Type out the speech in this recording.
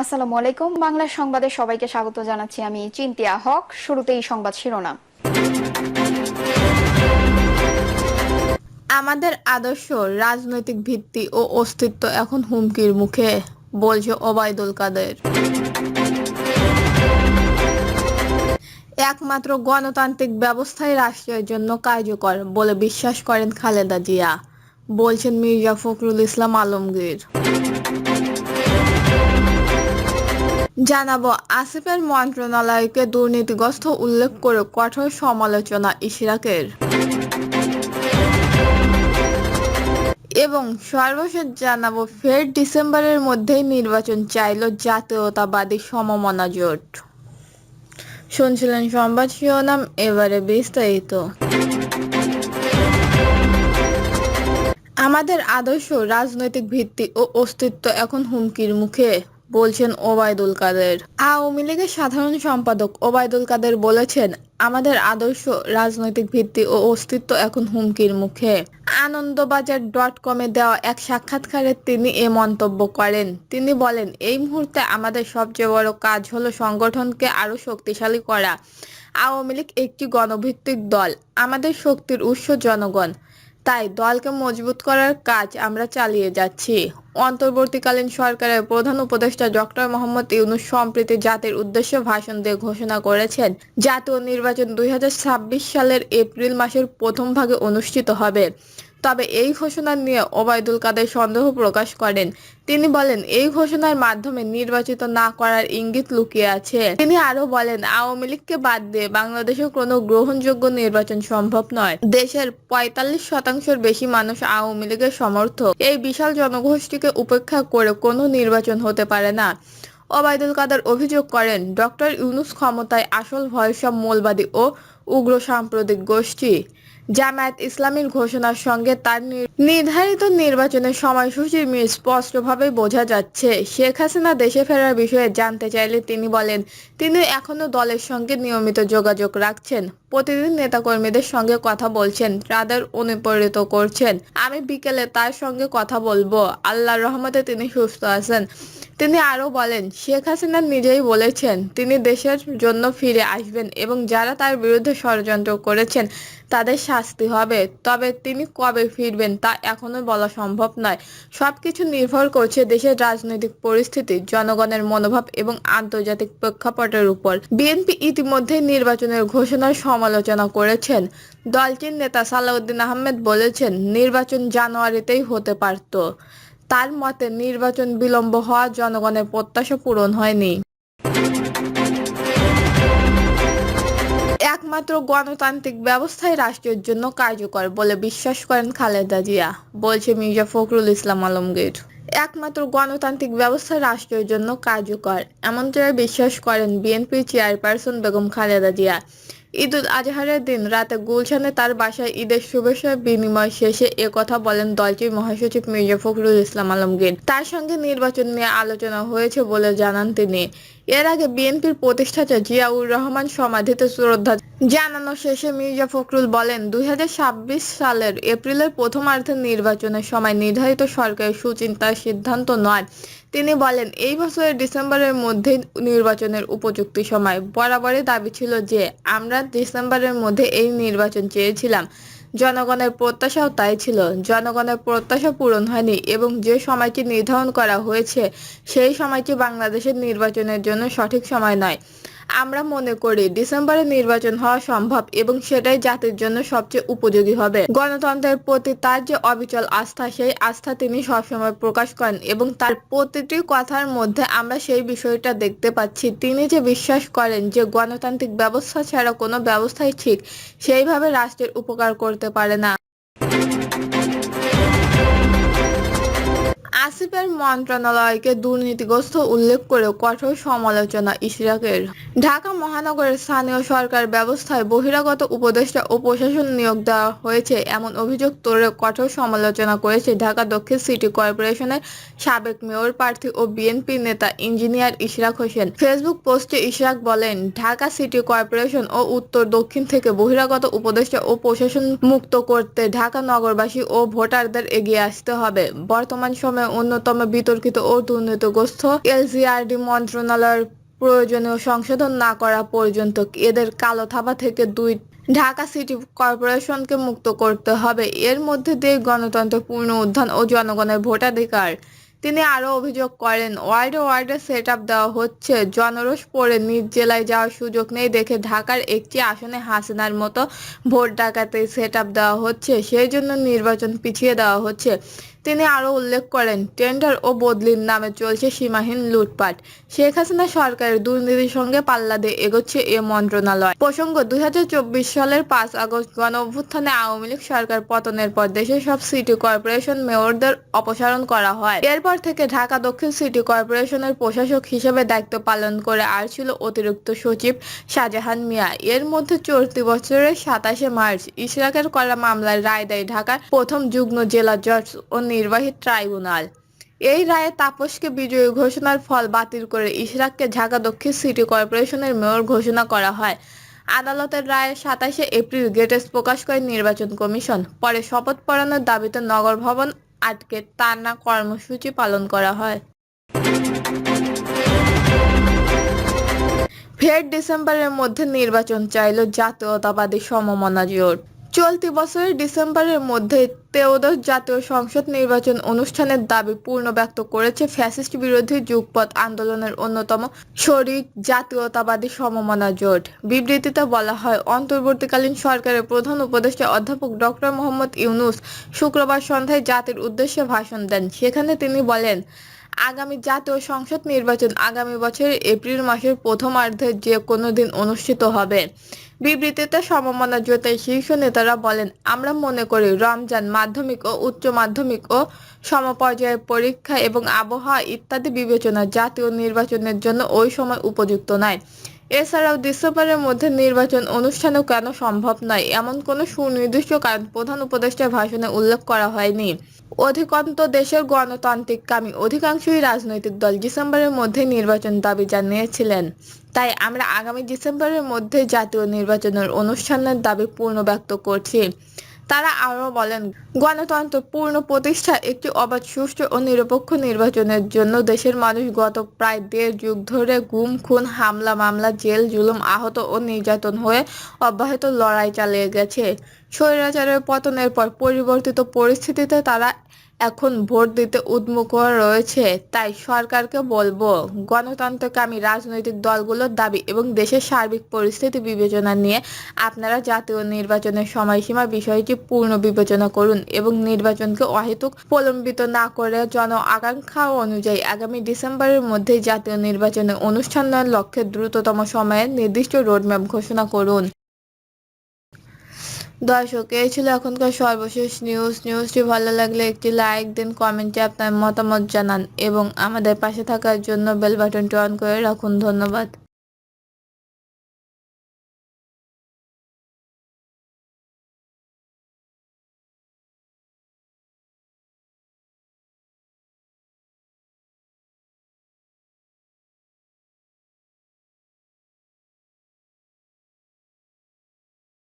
আসসালামু আলাইকুম। বাংলা সংবাদে সবাইকে স্বাগত জানাচ্ছি। আমি চিন্তিয়া হক। শুরুতেই সংবাদ শিরোনাম। আমাদের আদর্শ, রাজনৈতিক ভিত্তি ও অস্তিত্ব এখন হুমকির মুখে, বলছে ওবায়দুল কাদের। একমাত্র গণতান্ত্রিক ব্যবস্থাই রাষ্ট্রের জন্য কার্যকর বলে বিশ্বাস করেন খালেদা জিয়া, বলছেন মির্জা ফখরুল ইসলাম আলমগীর। জানাবো, আসিফের মন্ত্রণালয়কে দুর্নীতিগ্রস্ত উল্লেখ করে কঠোর সমালোচনা ইশরাকের। এবং সর্বশেষ জানাবো, ফের ডিসেম্বরের মধ্যেই নির্বাচন চাইল জাতীয়তাবাদী সমমনা জোট। শুনছিলেন সংবাদ শিরোনাম, এবারে বিস্তারিত। আমাদের আদর্শ, রাজনৈতিক ভিত্তি ও অস্তিত্ব এখন হুমকির মুখে, বলছেন ওবায়দুল কাদের। আওয়ামী লীগের সাধারণ সম্পাদক ওবায়দুল কাদের বলেছেন, আমাদের আদর্শ, রাজনৈতিক ভিত্তি ও অস্তিত্ব এখন হুমকির মুখে। আনন্দবাজার.কমে দেওয়া এক সাক্ষাৎকারে তিনি এ মন্তব্য করেন। তিনি বলেন, এই মুহূর্তে আমাদের সবচেয়ে বড় কাজ হলো সংগঠনকে আরও শক্তিশালী করা। আওয়ামী লীগ একটি গণভিত্তিক দল, আমাদের শক্তির উৎস জনগণ। তাই দলকে মজবুত করার কাজ আমরা চালিয়ে যাচ্ছি। অন্তর্বর্তীকালীন সরকারের প্রধান উপদেষ্টা ডক্টর মোহাম্মদ ইউনূস সম্প্রতি জাতির উদ্দেশ্যে ভাষণ দিয়ে ঘোষণা করেছেন, জাতীয় নির্বাচন 2026 সালের এপ্রিল মাসের প্রথম ভাগে অনুষ্ঠিত হবে। তবে এই ঘোষণা নিয়ে ওবায়দুল কাদের সন্দেহ প্রকাশ করেন। তিনি বলেন, এই ঘোষণার মাধ্যমে নির্বাচিত না করার ইঙ্গিত লুকিয়ে আছে। তিনি আরো বলেন, আওয়ামী লীগকে বাদ দিয়ে বাংলাদেশে কোনো গ্রহণযোগ্য নির্বাচন সম্ভব নয়। দেশের 45% বেশি মানুষ আওয়ামী লীগের সমর্থক। এই বিশাল জনগোষ্ঠীকে উপেক্ষা করে কোনো নির্বাচন হতে পারে না। ওবায়দুল কাদের অভিযোগ করেন, ডক্টর ইউনূস ক্ষমতায় আসল ভয় সব মৌলবাদী ও উগ্র সাম্প্রদায়িক গোষ্ঠী। জামায়াত ইসলামীর ঘোষণার সঙ্গে তার নির্ধারিত নির্বাচনের সময়সূচির মিল স্পষ্টভাবেই বোঝা যাচ্ছে। শেখ হাসিনা দেশে ফেরার বিষয়ে জানতে চাইলে তিনি বলেন, তিনি এখনো দলের সঙ্গে নিয়মিত যোগাযোগ রাখছেন, প্রতিদিন নেতাকর্মীদের সঙ্গে কথা বলছেন, তাদের অনুপ্রেরিত করছেন। আমি বিকেলে তার সঙ্গে কথা বলবো। আল্লাহর রহমতে তিনি সুস্থ আছেন। তিনি আরো বলেন, শেখ হাসিনা নিজেই বলেছেন তিনি দেশের জন্য ফিরে আসবেন এবং যারা তার বিরুদ্ধে ষড়যন্ত্র করেছেন তাদের শাস্তি হবে। তবে তিনি কবে ফিরবেন তা এখনো বলা সম্ভব নয়। সবকিছু নির্ভর করছে দেশের রাজনৈতিক পরিস্থিতি, জনগণের মনোভাব এবং আন্তর্জাতিক প্রেক্ষাপটের উপর। বিএনপি ইতিমধ্যেই নির্বাচনের ঘোষণার সমালোচনা করেছেন। দলটির নেতা সালাউদ্দিন আহমেদ বলেছেন, নির্বাচন জানুয়ারিতেই হতে পারত। তার মতে, নির্বাচন বিলম্ব হওয়া জনগণের প্রত্যাশা পূরণ হয়নি। একমাত্র গণতান্ত্রিক ব্যবস্থাই রাষ্ট্রের জন্য কার্যকর বলে বিশ্বাস করেন খালেদা জিয়া, বলছে মির্জা ফখরুল ইসলাম আলমগীর। একমাত্র গণতান্ত্রিক ব্যবস্থা রাষ্ট্রের জন্য কার্যকর, এমনটাই বিশ্বাস করেন বিএনপির চেয়ারপারসন বেগম খালেদা জিয়া। ঈদুল আজহারের দিন রাতে গুলশানে তার বাসায় ঈদের শুভেচ্ছা বিনিময় শেষে একথা বলেন দলটির মহাসচিব মির্জা ফখরুল ইসলাম আলমগীর। তার সঙ্গে নির্বাচন নিয়ে আলোচনা হয়েছে বলে জানান তিনি। এর আগে বিএনপির প্রতিষ্ঠাতা জিয়াউর রহমান সমাধিতে শ্রদ্ধা জানানো শেষে মির্জা ফখরুল বলেন, 2026 সালের এপ্রিলের প্রথমার্ধের নির্বাচনের সময় নির্ধারিত সরকারের সুচিন্তার সিদ্ধান্ত নয়। তিনি বলেন, এই বছরের ডিসেম্বরের মধ্যেই নির্বাচনের উপযুক্ত সময়। বরাবরই দাবি ছিল যে আমরা ডিসেম্বরের মধ্যে এই নির্বাচন চেয়েছিলাম। জনগণের প্রত্যাশাও তাই ছিল। জনগণের প্রত্যাশা পূরণ হয়নি এবং যে সময়টি নির্ধারণ করা হয়েছে সেই সময়টি বাংলাদেশের নির্বাচনের জন্য সঠিক সময় নয়। আমরা মনে করি ডিসেম্বরে নির্বাচন হওয়া সম্ভব এবং সেটাই জাতির জন্য সবচেয়ে উপযোগী হবে। গণতন্ত্রের প্রতি তার যে অবিচল আস্থা, সেই আস্থা তিনি সবসময় প্রকাশ করেন এবং তার প্রতিটি কথার মধ্যে আমরা সেই বিষয়টা দেখতে পাচ্ছি। তিনি যে বিশ্বাস করেন যে গণতান্ত্রিক ব্যবস্থা ছাড়া কোনো ব্যবস্থাই ঠিক সেইভাবে রাষ্ট্রের উপকার করতে পারে না। আসিফের মন্ত্রণালয়কে দুর্নীতিগ্রস্ত উল্লেখ করে কঠোর সমালোচনা ইশরাকের। ঢাকা মহানগরের স্থানীয় সরকার ব্যবস্থায় বহিরাগত উপদেষ্টা ও প্রশাসন নিয়োগ দেওয়া হয়েছে এমন অভিযোগ তুলে কঠোর সমালোচনা করেছে ঢাকা দক্ষিণ সিটি কর্পোরেশনের সাবেক মেয়র প্রার্থী ও বিএনপি নেতা ইঞ্জিনিয়ার ইশরাক হোসেন। ফেসবুক পোস্টে ইশরাক বলেন, ঢাকা সিটি কর্পোরেশন ও উত্তর দক্ষিণ থেকে বহিরাগত উপদেষ্টা ও প্রশাসন মুক্ত করতে ঢাকা নগরবাসী ও ভোটারদের এগিয়ে আসতে হবে। বর্তমান সময়ে সময় অন্যতম বিতর্কিত ও দুর্নীতিগ্রস্ত এলজিআরডি মন্ত্রণালয়ের প্রয়োজনীয় সংশোধন না করা পর্যন্ত এদের কালো থাবা থেকে ঢাকা সিটি কর্পোরেশনকে মুক্ত করতে হবে, এর মধ্যে দিয়ে গণতন্ত্রের পূর্ণ উত্থান ও জনগণের ভোটাধিকার। তিনি আরও অভিযোগ করেন, ওয়ার্ডে ওয়ার্ডে সেটআপ দেওয়া হচ্ছে, জনরোষ পড়ে নিজ জেলায় যাওয়ার সুযোগ নেই দেখে ঢাকার একটি আসনে হাসিনার মতো ভোট ডাকাতেই সেটআপ দেওয়া হচ্ছে, সেই জন্য নির্বাচন পিছিয়ে দেওয়া হচ্ছে। তিনি আরও উল্লেখ করেন, টেন্ডার ও বদলির নামে চলছে সীমাহীন লুটপাট। শেখ হাসিনা সরকারের দুর্নীতির সঙ্গে পাল্লা দিয়ে এগোচ্ছে এ মন্ত্রণালয়। প্রসঙ্গ, ২০২৪ সালের ৫ আগস্ট গণঅভ্যুত্থানে আওয়ামী লীগ সরকার পতনের পর দেশের সব সিটি কর্পোরেশন মেয়রদের অপসারণ করা হয়। এরপর থেকে ঢাকা দক্ষিণ সিটি কর্পোরেশনের প্রশাসক হিসেবে দায়িত্ব পালন করে আসছিল অতিরিক্ত সচিব শাহজাহান মিয়া। এর মধ্যে চলতি বছরের ২৭শে মার্চ ইশরাকের করা মামলার রায় দেয় ঢাকার প্রথম যুগ্ম জেলা জজ ও নির্বাহী ট্রাইব্যুনাল। এই রায়ে তাপসকে বিজয়ী ঘোষণার ফল বাতিল করে ইশরাককে ঢাকা দক্ষিণ সিটি কর্পোরেশনের মেয়র ঘোষণা করা হয়। আদালতের রায়ে ২৭শে এপ্রিল গেজেট প্রকাশ করে নির্বাচন কমিশন। পরে শপথ পড়ানোর দাবিতে নগর ভবন আটকে টানা কর্মসূচি পালন করা হয়। ফের ডিসেম্বরের মধ্যে নির্বাচন চাইল জাতীয়তাবাদী সমমনা জোট। চলতি বছরের ডিসেম্বরের মধ্যে ত্রয়োদশ জাতীয় সংসদ নির্বাচন অনুষ্ঠানের দাবি পূর্ণ ব্যক্ত করেছে ফ্যাসিস্ট বিরোধী যুগপৎ আন্দোলনের অন্যতম শরিক জাতীয়তাবাদী সমমনা জোট। বিবৃতিতে বলা হয়, অন্তর্বর্তীকালীন সরকারের প্রধান উপদেষ্টা অধ্যাপক ডক্টর মোহাম্মদ ইউনূস শুক্রবার সন্ধ্যায় জাতির উদ্দেশ্যে ভাষণ দেন। সেখানে তিনি বলেন, আগামী জাতীয় সংসদ নির্বাচন আগামী বছরের এপ্রিল মাসের প্রথমার্ধে যে কোনো দিন অনুষ্ঠিত হবে। বিবৃতিতে সমমনা জোটের শীর্ষ নেতারা বলেন, আমরা মনে করি রমজান, মাধ্যমিক ও উচ্চ মাধ্যমিক ও সমপর্যায়ের পরীক্ষা এবং আবহাওয়া ইত্যাদি বিবেচনা জাতীয় নির্বাচনের জন্য ওই সময় উপযুক্ত নয়। এছাড়াও ডিসেম্বরের মধ্যে নির্বাচন অনুষ্ঠানও কেন সম্ভব নয়, এমন কোনো সুনির্দিষ্ট কারণ প্রধান উপদেষ্টার ভাষণে উল্লেখ করা হয়নি। অধিকন্তু দেশের গণতান্ত্রিককামী অধিকাংশই রাজনৈতিক দল ডিসেম্বরের মধ্যে নির্বাচন দাবি জানিয়েছিলেন। তাই আমরা আগামী ডিসেম্বরের মধ্যে জাতীয় নির্বাচনের অনুষ্ঠানের দাবি পূর্ণ ব্যক্ত করছি। তারা আরও বলেন, গণতন্ত্র পূর্ণ প্রতিষ্ঠা একটি অবাধ, সুষ্ঠু ও নিরপেক্ষ নির্বাচনের জন্য দেশের মানুষ গত প্রায় ১.৫ যুগ ধরে গুম, খুন, হামলা, মামলা, জেল, জুলুম, আহত ও নির্যাতন হয়ে অব্যাহত লড়াই চালিয়ে গেছে। স্বৈরাচারের পতনের পর পরিবর্তিত পরিস্থিতিতে তারা এখন ভোট দিতে উন্মুখ রয়েছে। তাই সরকারকে বলবো, গণতন্ত্রকামী রাজনৈতিক দলগুলোর দাবি এবং দেশের সার্বিক পরিস্থিতি বিবেচনা নিয়ে আপনারা জাতীয় নির্বাচনের সময়সীমা বিষয়টি পূর্ণ বিবেচনা করুন এবং নির্বাচনকে অহেতুক প্রলম্বিত না করে জন আকাঙ্ক্ষা অনুযায়ী আগামী ডিসেম্বরের মধ্যে জাতীয় নির্বাচনের অনুষ্ঠানের লক্ষ্যে দ্রুততম সময়ে নির্দিষ্ট রোডম্যাপ ঘোষণা করুন। দর্শক, এই ছিল এখনকার সর্বশেষ নিউজটি ভালো লাগলে একটি লাইক দিন, কমেন্টে আপনার মতামত জানান এবং আমাদের পাশে থাকার জন্য বেল বাটনটি অন করে রাখুন। ধন্যবাদ।